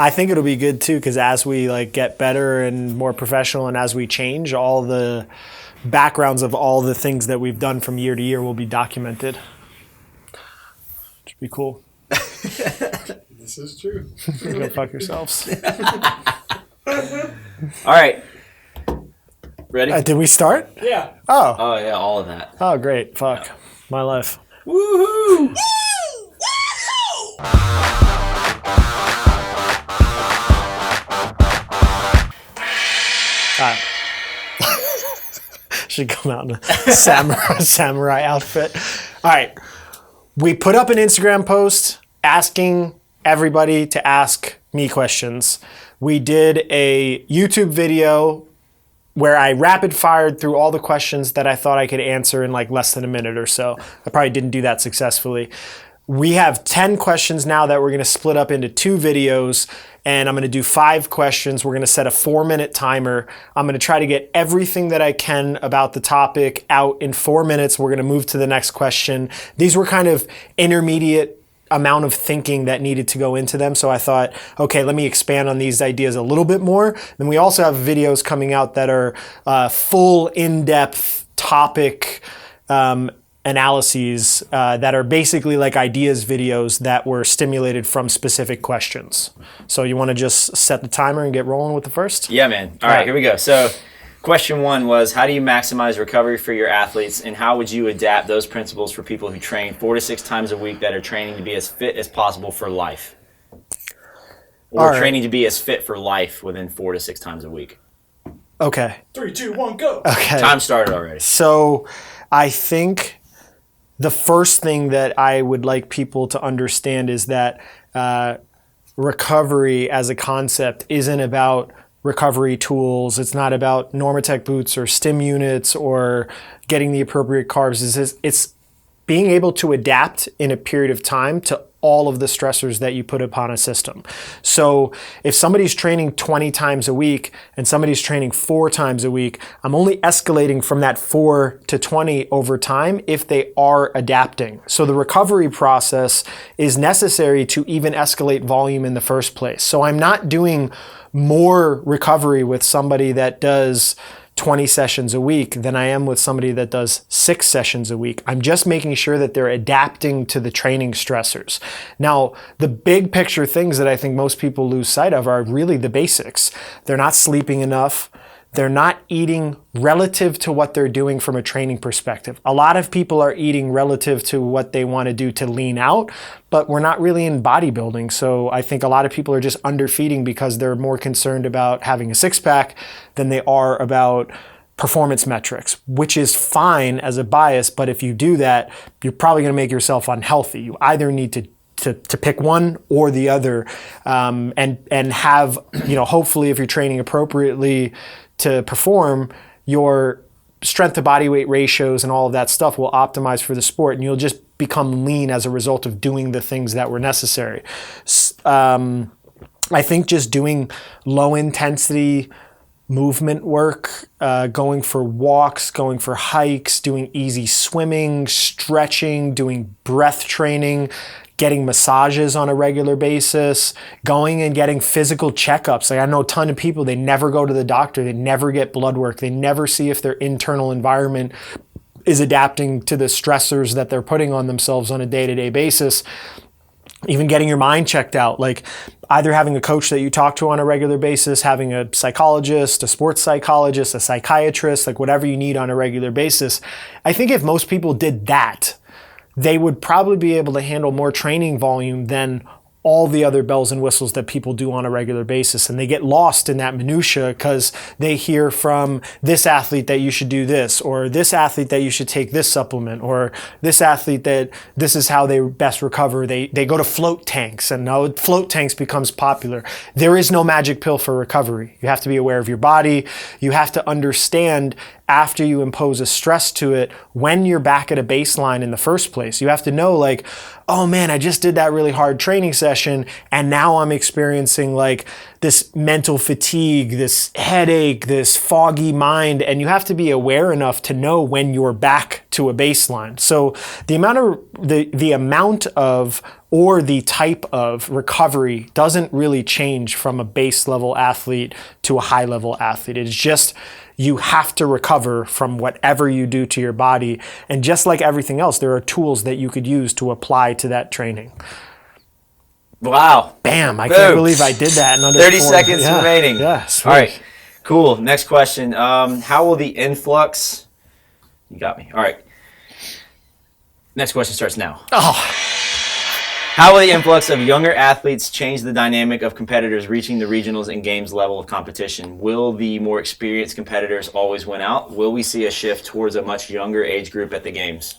I think it'll be good too, because as we like get better and more professional, and as we change, all the backgrounds of all the things that we've done from year to year will be documented. Should be cool. This is true. Go fuck yourselves. All right. Ready? Did we start? Yeah. Oh, yeah, all of that. Oh, great. Fuck. Yeah. My life. Woohoo! Should come out in a samurai outfit. All right. We put up an Instagram post asking everybody to ask me questions. We did a YouTube video where I rapid fired through all the questions that I thought I could answer in like less than a minute or so. I probably didn't do that successfully. We have 10 questions now that we're going to split up into 2 videos, and I'm going to do 5 questions. We're going to set a 4-minute timer. I'm going to try to get everything that I can about the topic out in 4 minutes. We're going to move to the next question. These were kind of intermediate amount of thinking that needed to go into them. So I thought, okay, let me expand on these ideas a little bit more. Then we also have videos coming out that are full in-depth topic analyses that are basically like ideas videos that were stimulated from specific questions. So you want to just set the timer and get rolling with the first? Yeah, man. All right, here we go. So question 1 was, how do you maximize recovery for your athletes, and how would you adapt those principles for people who train 4 to 6 times a week that are training to be as fit as possible for life? Or training to be as fit for life within 4 to 6 times a week? Okay. 3, 2, 1, go. Okay. Time started already. So I think the first thing that I would like people to understand is that recovery as a concept isn't about recovery tools. It's not about Normatec boots or stim units or getting the appropriate carbs. It's being able to adapt in a period of time to all of the stressors that you put upon a system. So if somebody's training 20 times a week and somebody's training 4 times a week, I'm only escalating from that 4 to 20 over time if they are adapting. So the recovery process is necessary to even escalate volume in the first place. So I'm not doing more recovery with somebody that does 20 sessions a week than I am with somebody that does 6 sessions a week. I'm just making sure that they're adapting to the training stressors. Now, the big picture things that I think most people lose sight of are really the basics. They're not sleeping enough. They're not eating relative to what they're doing from a training perspective. A lot of people are eating relative to what they want to do to lean out, but we're not really in bodybuilding. So I think a lot of people are just underfeeding because they're more concerned about having a 6-pack than they are about performance metrics, which is fine as a bias. But if you do that, you're probably going to make yourself unhealthy. You either need to pick one or the other, and have, hopefully if you're training appropriately to perform, your strength to body weight ratios and all of that stuff will optimize for the sport, and you'll just become lean as a result of doing the things that were necessary. I think just doing low intensity movement work, going for walks, going for hikes, doing easy swimming, stretching, doing breath training, getting massages on a regular basis, going and getting physical checkups. Like I know a ton of people, they never go to the doctor, they never get blood work, they never see if their internal environment is adapting to the stressors that they're putting on themselves on a day-to-day basis. Even getting your mind checked out, like either having a coach that you talk to on a regular basis, having a psychologist, a sports psychologist, a psychiatrist, like whatever you need on a regular basis. I think if most people did that, they would probably be able to handle more training volume than all the other bells and whistles that people do on a regular basis. And they get lost in that minutia because they hear from this athlete that you should do this, or this athlete that you should take this supplement, or this athlete that this is how they best recover. They go to float tanks, and now float tanks becomes popular. There is no magic pill for recovery. You have to be aware of your body. You have to understand after you impose a stress to it when you're back at a baseline in the first place. You have to know, like, oh man, I just did that really hard training session and now I'm experiencing like this mental fatigue, this headache, this foggy mind, and you have to be aware enough to know when you're back to a baseline. So the amount of or the type of recovery doesn't really change from a base level athlete to a high level athlete. It's just you have to recover from whatever you do to your body. And just like everything else, there are tools that you could use to apply to that training. Wow. Bam, I can't believe I did that in under 30 seconds remaining. Yeah, sweet. All right, cool. Next question. How will the influx... You got me. All right. Next question starts now. Oh. How will the influx of younger athletes change the dynamic of competitors reaching the regionals and games level of competition? Will the more experienced competitors always win out? Will we see a shift towards a much younger age group at the games?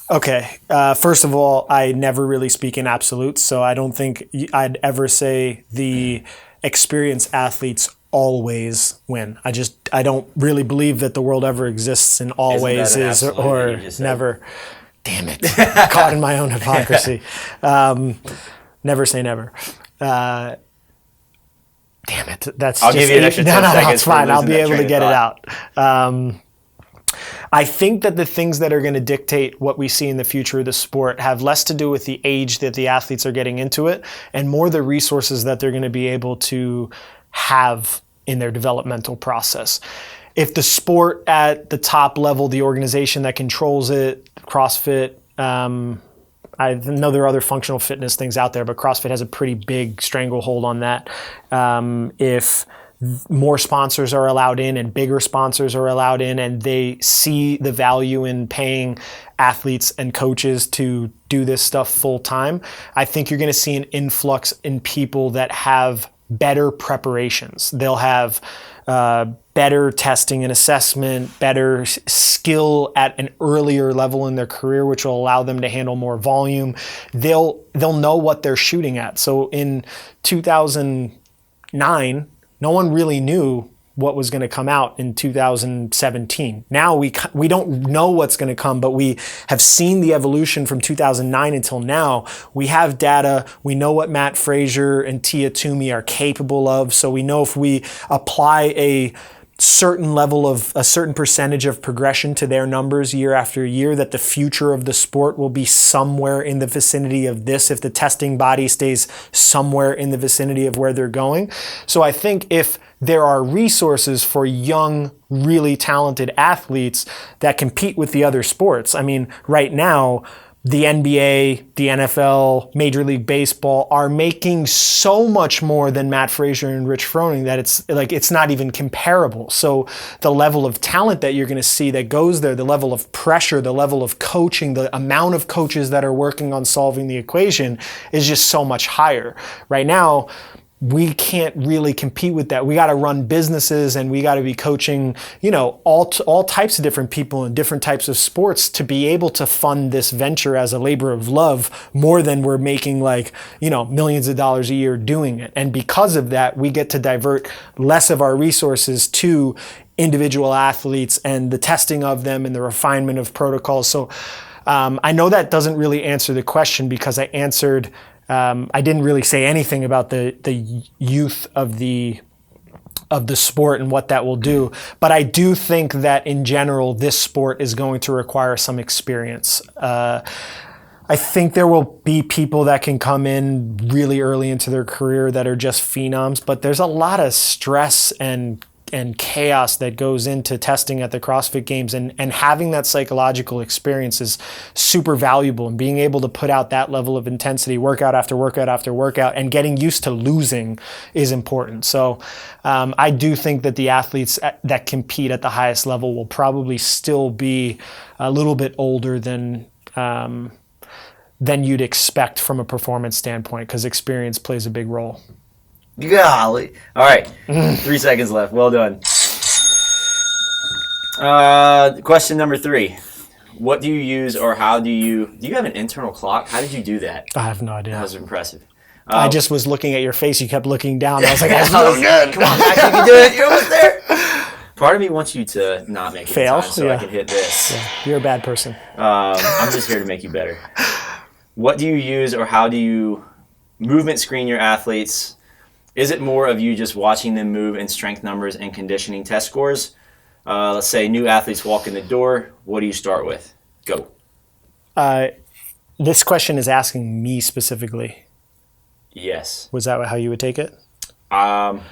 Okay. First of all, I never really speak in absolutes, so I don't think I'd ever say the experienced athletes always win. I don't really believe that the world ever exists in always is or never. Damn it. Caught in my own hypocrisy. Never say never. Damn it. That's I'll give you an extra 10 seconds. No, it's fine. I'll be able to get it out. I think that the things that are going to dictate what we see in the future of the sport have less to do with the age that the athletes are getting into it and more the resources that they're going to be able to have in their developmental process. If the sport at the top level, the organization that controls it, CrossFit, I know there are other functional fitness things out there, but CrossFit has a pretty big stranglehold on that. If more sponsors are allowed in and bigger sponsors are allowed in and they see the value in paying athletes and coaches to do this stuff full time, I think you're going to see an influx in people that have better preparations. They'll have better testing and assessment, better skill at an earlier level in their career, which will allow them to handle more volume. They'll know what they're shooting at. So in 2009, no one really knew what was going to come out in 2017. Now we don't know what's going to come, but we have seen the evolution from 2009 until now. We have data. We know what Matt Frazier and Tia Toomey are capable of. So we know if we apply a certain level of a certain percentage of progression to their numbers year after year, that the future of the sport will be somewhere in the vicinity of this if the testing body stays somewhere in the vicinity of where they're going. So I think if there are resources for young, really talented athletes that compete with the other sports. I mean, right now, the NBA, the NFL, Major League Baseball are making so much more than Matt Frazier and Rich Froning that it's not even comparable. So the level of talent that you're going to see that goes there, the level of pressure, the level of coaching, the amount of coaches that are working on solving the equation is just so much higher. Right now, we can't really compete with that. We got to run businesses and we got to be coaching, all types of different people in different types of sports to be able to fund this venture as a labor of love more than we're making millions of dollars a year doing it. And because of that, we get to divert less of our resources to individual athletes and the testing of them and the refinement of protocols. So I know that doesn't really answer the question because I didn't really say anything about the youth of the sport and what that will do. But I do think that in general, this sport is going to require some experience. I think there will be people that can come in really early into their career that are just phenoms, but there's a lot of stress and chaos that goes into testing at the CrossFit Games, and having that psychological experience is super valuable, and being able to put out that level of intensity workout after workout after workout and getting used to losing is important. So I do think that the athletes that compete at the highest level will probably still be a little bit older than you'd expect from a performance standpoint, because experience plays a big role. Golly. All right. 3 seconds left. Well done. Question number 3. What do you use, or how do you have an internal clock? How did you do that? I have no idea. That was impressive. I just was looking at your face. You kept looking down. I was like, that's so good. Come on, Max, you can do it. You're almost there. Part of me wants you to not make it fail in time so I can hit this. Yeah. You're a bad person. I'm just here to make you better. What do you use, or how do you movement screen your athletes? Is it more of you just watching them move in strength numbers and conditioning test scores? Let's say new athletes walk in the door. What do you start with? Go. This question is asking me specifically. Yes. Was that how you would take it?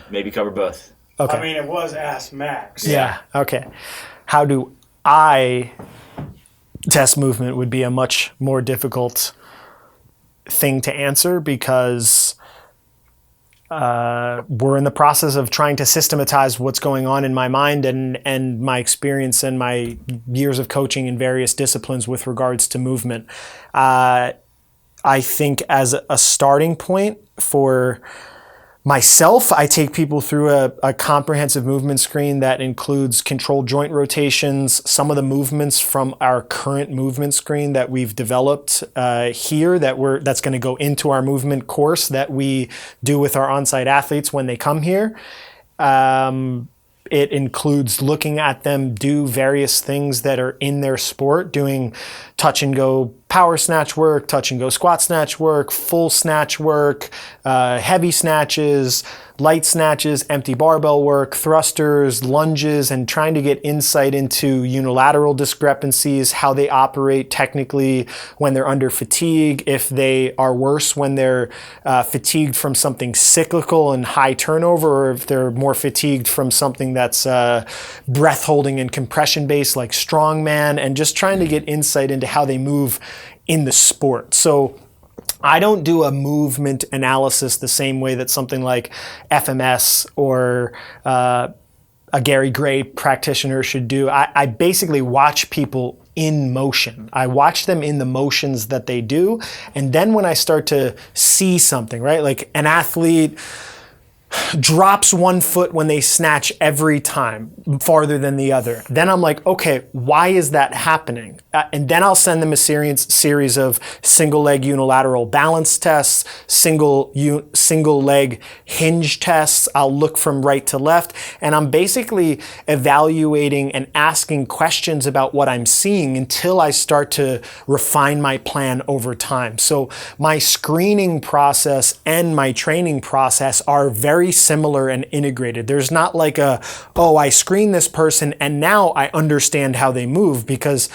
Maybe cover both. Okay. I mean, it was Ask Max. Yeah. Okay. How do I test movement would be a much more difficult thing to answer because we're in the process of trying to systematize what's going on in my mind and my experience and my years of coaching in various disciplines with regards to movement. I think as a starting point for myself, I take people through a comprehensive movement screen that includes controlled joint rotations, some of the movements from our current movement screen that we've developed here that's going to go into our movement course that we do with our on-site athletes when they come here. It includes looking at them do various things that are in their sport, doing touch and go power snatch work, touch and go squat snatch work, full snatch work, heavy snatches, light snatches, empty barbell work, thrusters, lunges, and trying to get insight into unilateral discrepancies, how they operate technically when they're under fatigue, if they are worse when they're fatigued from something cyclical and high turnover, or if they're more fatigued from something that's breath holding and compression based like strongman, and just trying to get insight into how they move in the sport. So I don't do a movement analysis the same way that something like FMS or a Gary Gray practitioner should do. I basically watch people in motion. I watch them in the motions that they do. And then when I start to see something, right, like an athlete drops one foot when they snatch every time farther than the other. Then I'm like, okay, why is that happening? And then I'll send them a series of single leg unilateral balance tests, single leg hinge tests. I'll look from right to left, and I'm basically evaluating and asking questions about what I'm seeing until I start to refine my plan over time. So my screening process and my training process are very similar and integrated. There's not like I screen this person and now I understand how they move, because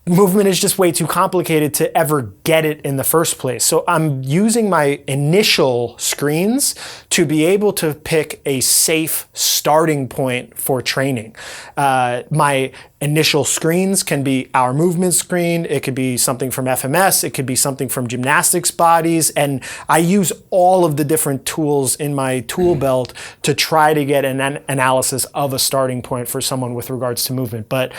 movement is just way too complicated to ever get it in the first place. So I'm using my initial screens to be able to pick a safe starting point for training. My initial screens can be our movement screen. It could be something from FMS. It could be something from gymnastics bodies. And I use all of the different tools in my tool belt to try to get an analysis of a starting point for someone with regards to movement. But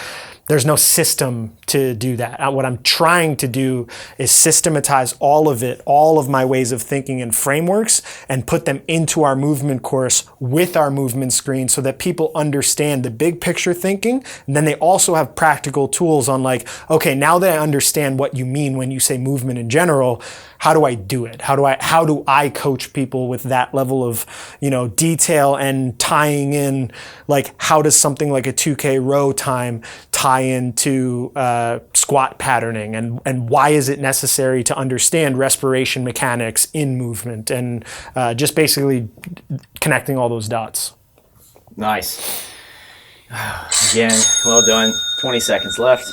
there's no system to do that. What I'm trying to do is systematize all of it, all of my ways of thinking and frameworks, and put them into our movement course with our movement screen so that people understand the big picture thinking. And then they also have practical tools on like, okay, now that I understand what you mean when you say movement in general, how do I do it? How do I coach people with that level of, detail, and tying in, like, how does something like a 2K row time tie into squat patterning, and why is it necessary to understand respiration mechanics in movement, and just basically connecting all those dots. Nice. Again, well done. 20 seconds left.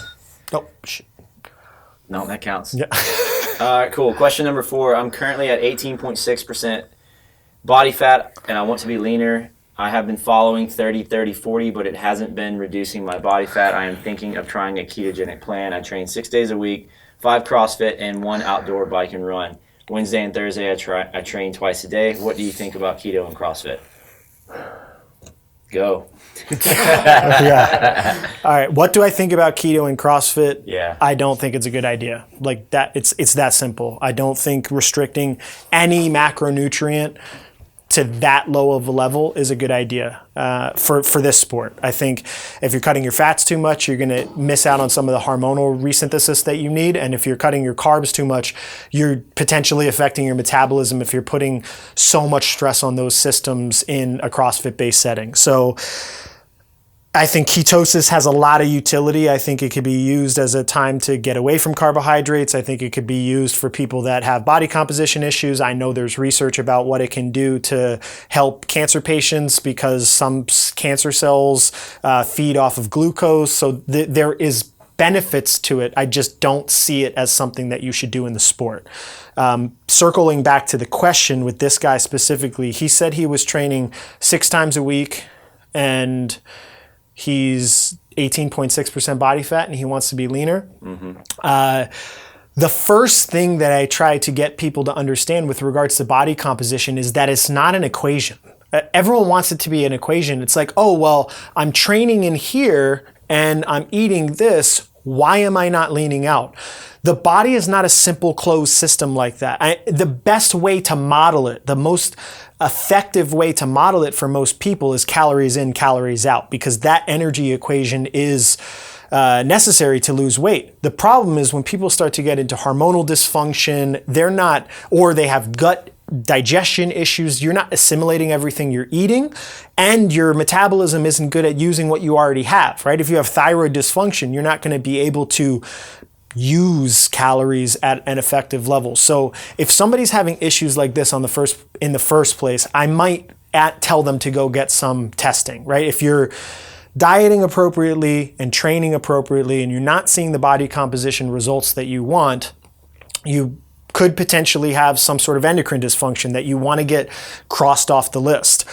Oh, shit. No, that counts. Yeah. All right, cool. Question number 4. I'm currently at 18.6% body fat, and I want to be leaner. I have been following 30-30-40, but it hasn't been reducing my body fat. I am thinking of trying a ketogenic plan. I train 6 days a week, 5 CrossFit, and 1 outdoor bike and run. Wednesday and Thursday, I train twice a day. What do you think about keto and CrossFit? Go. Yeah. All right. What do I think about keto and CrossFit? Yeah. I don't think it's a good idea. Like that. It's that simple. I don't think restricting any macronutrient to that low of a level is a good idea for this sport. I think if you're cutting your fats too much, you're going to miss out on some of the hormonal resynthesis that you need. And if you're cutting your carbs too much, you're potentially affecting your metabolism if you're putting so much stress on those systems in a CrossFit-based setting. So I think ketosis has a lot of utility. I think it could be used as a time to get away from carbohydrates. I think it could be used for people that have body composition issues. I know there's research about what it can do to help cancer patients because some cancer cells feed off of glucose. So there is benefits to it. I just don't see it as something that you should do in the sport. Circling back to the question with this guy specifically, he said he was training 6 times a week and he's 18.6% body fat and he wants to be leaner. The first thing that I try to get people to understand with regards to body composition is that it's not an equation. Everyone wants it to be an equation. It's like, oh, well, I'm training in here and I'm eating this. Why am I not leaning out? The body is not a simple closed system like that. The best way to model it, the most effective way to model it for most people is calories in, calories out, because that energy equation is necessary to lose weight. The problem is when people start to get into hormonal dysfunction, or they have gut digestion issues, you're not assimilating everything you're eating, and your metabolism isn't good at using what you already have, right? If you have thyroid dysfunction, you're not going to be able to use calories at an effective level. So if somebody's having issues like this in the first place, I might tell them to go get some testing, right? If you're dieting appropriately and training appropriately and you're not seeing the body composition results that you want, you could potentially have some sort of endocrine dysfunction that you want to get crossed off the list.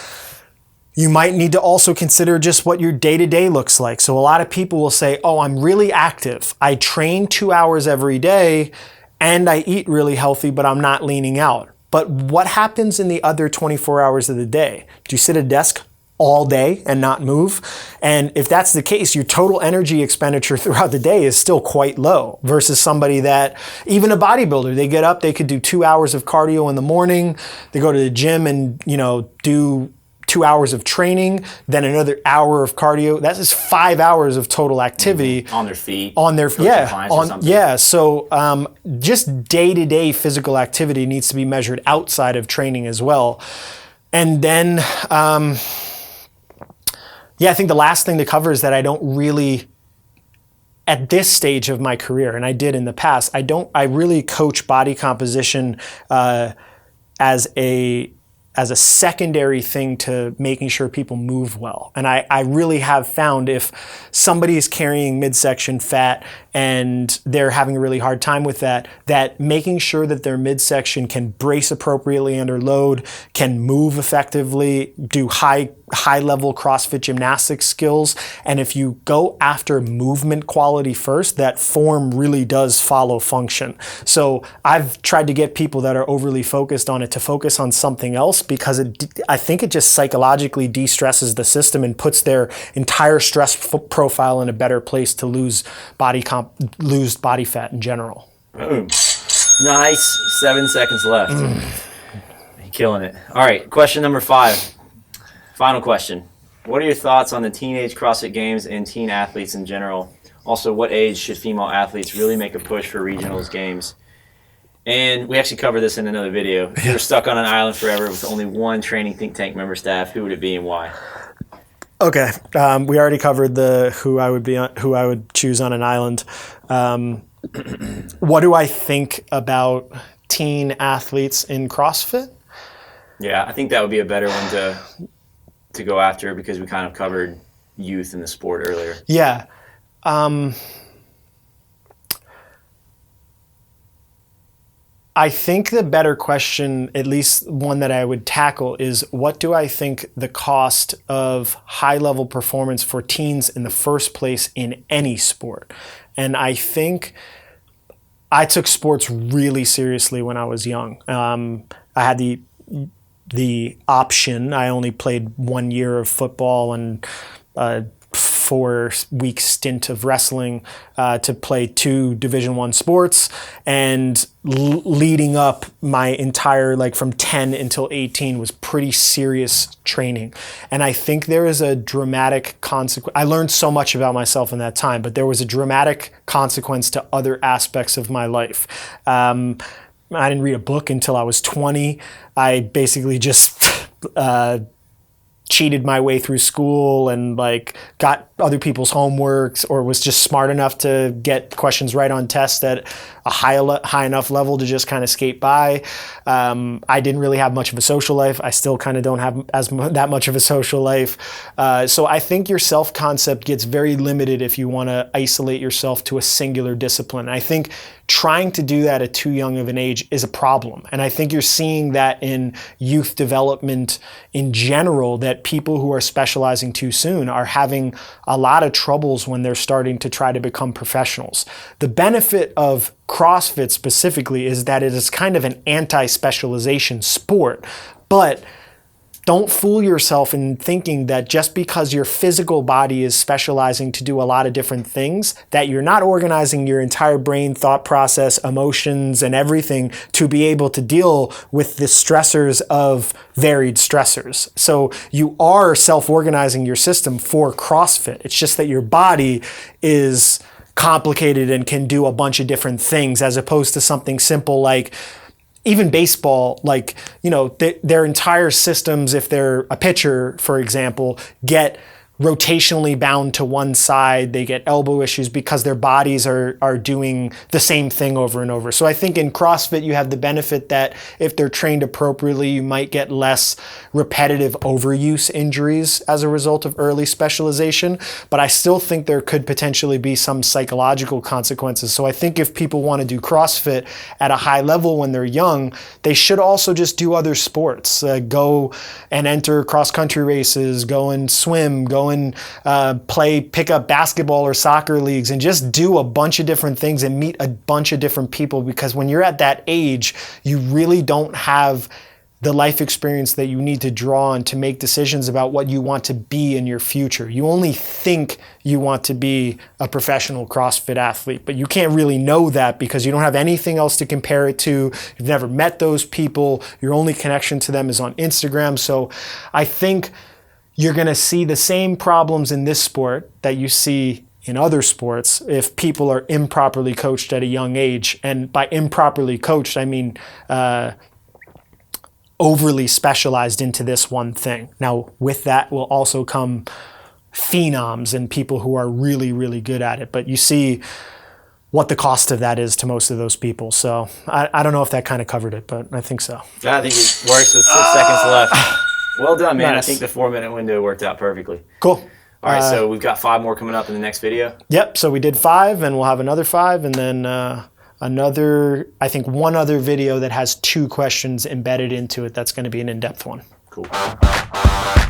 You might need to also consider just what your day-to-day looks like. So a lot of people will say, oh, I'm really active. I train 2 hours every day and I eat really healthy, but I'm not leaning out. But what happens in the other 24 hours of the day? Do you sit at a desk all day and not move? And if that's the case, your total energy expenditure throughout the day is still quite low versus somebody that, even a bodybuilder, they get up, they could do 2 hours of cardio in the morning, they go to the gym and, do 2 hours of training, then another hour of cardio. That is 5 hours of total activity. On their feet. So just day-to-day physical activity needs to be measured outside of training as well. And then, I think the last thing to cover is that I don't really, at this stage of my career, and I did in the past, I really coach body composition as a secondary thing to making sure people move well. And I really have found if somebody is carrying midsection fat and they're having a really hard time with that making sure that their midsection can brace appropriately under load, can move effectively, do high level CrossFit gymnastics skills. And if you go after movement quality first, that form really does follow function. So I've tried to get people that are overly focused on it to focus on something else, because I think it just psychologically de-stresses the system and puts their entire stress profile in a better place to lose body fat in general. Boom. Nice. 7 seconds left. You're killing it. All right, question number 5. Final question. What are your thoughts on the teenage CrossFit Games and teen athletes in general? Also, what age should female athletes really make a push for regionals games? And we actually covered this in another video. If you're stuck on an island forever with only one training think tank member staff, who would it be and why? Okay, we already covered who I would choose on an island. What do I think about teen athletes in CrossFit? Yeah, I think that would be a better one to go after, because we kind of covered youth in the sport earlier. Yeah. I think the better question, at least one that I would tackle, is what do I think the cost of high-level performance for teens in the first place in any sport? And I think I took sports really seriously when I was young. I had the option. I only played 1 year of football and a 4-week stint of wrestling to play 2 Division I sports, and leading up my entire, from 10 until 18 was pretty serious training. And I think there is a dramatic consequence. I learned so much about myself in that time, but there was a dramatic consequence to other aspects of my life. I didn't read a book until I was 20. I basically just cheated my way through school and like got other people's homeworks, or was just smart enough to get questions right on tests at a high enough level to just kind of skate by. I didn't really have much of a social life. I still kind of don't have that much of a social life. So I think your self-concept gets very limited if you want to isolate yourself to a singular discipline. I think trying to do that at too young of an age is a problem. And I think you're seeing that in youth development in general, that people who are specializing too soon are having a lot of troubles when they're starting to try to become professionals. The benefit of CrossFit specifically is that it is kind of an anti-specialization sport, but don't fool yourself in thinking that just because your physical body is specializing to do a lot of different things, that you're not organizing your entire brain, thought process, emotions, and everything to be able to deal with the stressors of varied stressors. So you are self-organizing your system for CrossFit. It's just that your body is complicated and can do a bunch of different things, as opposed to something simple like even baseball, like, you know, their entire systems, if they're a pitcher, for example, get rotationally bound to one side. They get elbow issues because their bodies are doing the same thing over and over. So I think in CrossFit, you have the benefit that if they're trained appropriately, you might get less repetitive overuse injuries as a result of early specialization. But I still think there could potentially be some psychological consequences. So I think if people want to do CrossFit at a high level when they're young, they should also just do other sports. Go and enter cross-country races, go and swim, go and pick up basketball or soccer leagues, and just do a bunch of different things and meet a bunch of different people. Because when you're at that age, you really don't have the life experience that you need to draw on to make decisions about what you want to be in your future. You only think you want to be a professional CrossFit athlete, but you can't really know that because you don't have anything else to compare it to. You've never met those people. Your only connection to them is on Instagram. So I think you're going to see the same problems in this sport that you see in other sports if people are improperly coached at a young age. And by improperly coached, I mean overly specialized into this one thing. Now, with that will also come phenoms and people who are really, really good at it. But you see what the cost of that is to most of those people. So I don't know if that kind of covered it, but I think so. I think it works with 6 seconds left. Well done, man. Nice. I think the 4-minute window worked out perfectly. Cool. All right, so we've got 5 more coming up in the next video. Yep, so we did 5, and we'll have another 5, and then I think one other video that has 2 questions embedded into it. That's going to be an in-depth one. Cool.